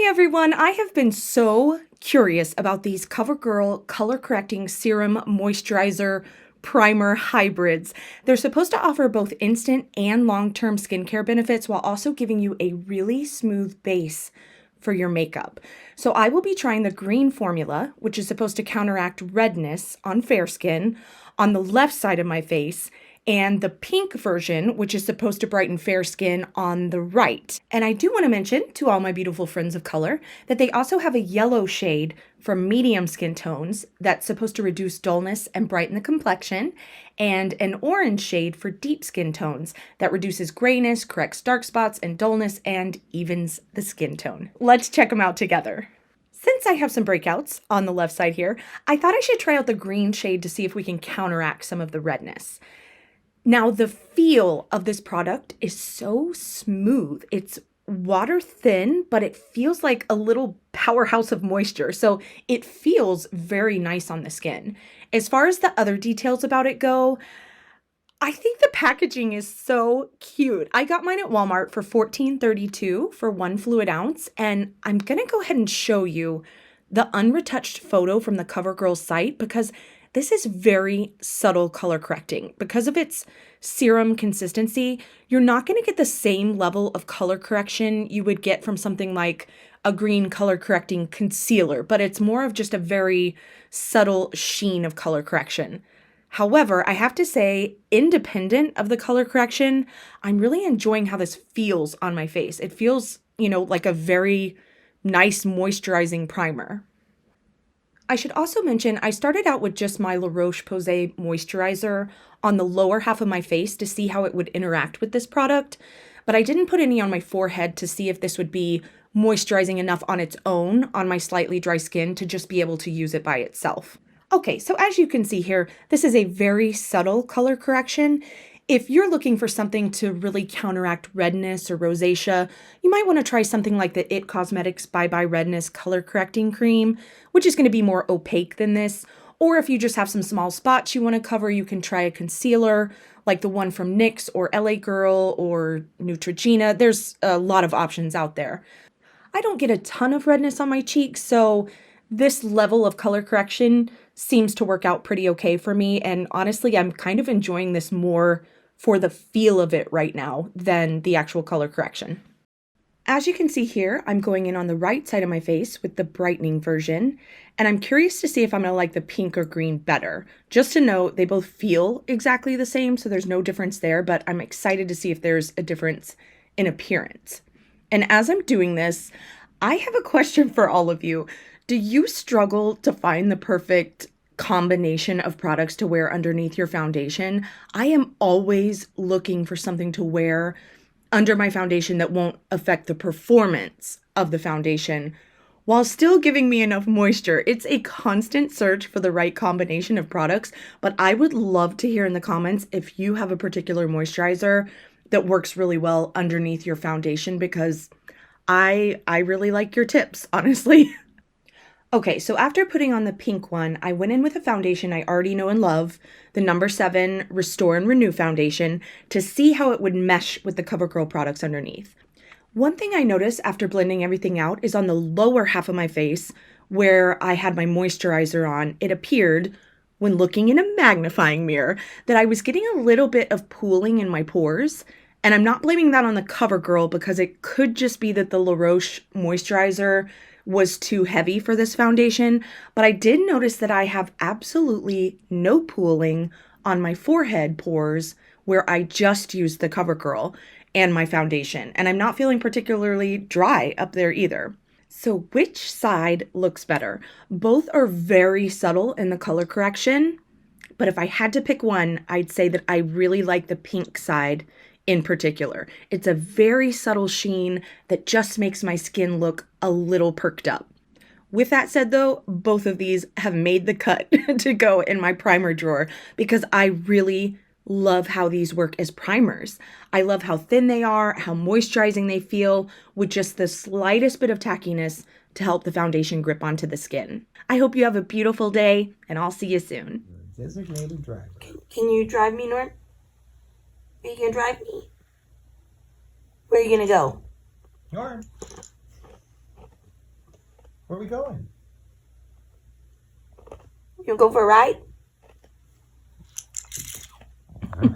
everyone, I have been so curious about these CoverGirl color correcting serum moisturizer primer hybrids. They're supposed to offer both instant and long-term skincare benefits while also giving you a really smooth base for your makeup. So I will be trying the green formula, which is supposed to counteract redness on fair skin on the left side of my face, and the pink version, which is supposed to brighten fair skin on the right. And I do want to mention to all my beautiful friends of color that they also have a yellow shade for medium skin tones that's supposed to reduce dullness and brighten the complexion, and an orange shade for deep skin tones that reduces grayness, corrects dark spots and dullness, and evens the skin tone. Let's check them out together. Since I have some breakouts on the left side here, I thought I should try out the green shade to see if we can counteract some of the redness. Now, the feel of this product is so smooth. It's water thin, but it feels like a little powerhouse of moisture. So it feels very nice on the skin. As far as the other details about it go, I think the packaging is so cute. I got mine at Walmart for $14.32 for 1 fluid ounce. And I'm going to go ahead and show you the unretouched photo from the CoverGirl site because this is very subtle color correcting. Because of its serum consistency, you're not going to get the same level of color correction you would get from something like a green color correcting concealer, but it's more of just a very subtle sheen of color correction. However, I have to say, independent of the color correction, I'm really enjoying how this feels on my face. It feels, like a very nice moisturizing primer. I should also mention I started out with just my La Roche-Posay moisturizer on the lower half of my face to see how it would interact with this product, but I didn't put any on my forehead to see if this would be moisturizing enough on its own on my slightly dry skin to just be able to use it by itself. Okay, so as you can see here, this is a very subtle color correction. If you're looking for something to really counteract redness or rosacea, you might want to try something like the IT Cosmetics Bye Bye Redness Color Correcting Cream, which is going to be more opaque than this. Or if you just have some small spots you want to cover, you can try a concealer like the one from NYX or LA Girl or Neutrogena. There's a lot of options out there. I don't get a ton of redness on my cheeks, so this level of color correction seems to work out pretty okay for me. And honestly, I'm kind of enjoying this more for the feel of it right now than the actual color correction. As you can see here, I'm going in on the right side of my face with the brightening version, and I'm curious to see if I'm going to like the pink or green better. Just to note, they both feel exactly the same, so there's no difference there, but I'm excited to see if there's a difference in appearance. And as I'm doing this, I have a question for all of you. Do you struggle to find the perfect combination of products to wear underneath your foundation? I am always looking for something to wear under my foundation that won't affect the performance of the foundation while still giving me enough moisture. It's a constant search for the right combination of products, but I would love to hear in the comments if you have a particular moisturizer that works really well underneath your foundation because I really like your tips, honestly. Okay, so after putting on the pink one, I went in with a foundation I already know and love, the No. 7 Restore and Renew foundation, to see how it would mesh with the CoverGirl products underneath. One thing I noticed after blending everything out is on the lower half of my face, where I had my moisturizer on, it appeared, when looking in a magnifying mirror, that I was getting a little bit of pooling in my pores. And I'm not blaming that on the CoverGirl because it could just be that the La Roche moisturizer was too heavy for this foundation, but I did notice that I have absolutely no pooling on my forehead pores where I just used the CoverGirl and my foundation, and I'm not feeling particularly dry up there either. So which side looks better? Both are very subtle in the color correction, but if I had to pick one, I'd say that I really like the pink side in particular. It's a very subtle sheen that just makes my skin look a little perked up. With that said though, both of these have made the cut to go in my primer drawer because I really love how these work as primers. I love how thin they are, how moisturizing they feel with just the slightest bit of tackiness to help the foundation grip onto the skin. I hope you have a beautiful day and I'll see you soon. Designated driver. Can you drive me, Norm? Are you gonna drive me? Where are you gonna go? Norm. Where are we going? You gonna go for a ride?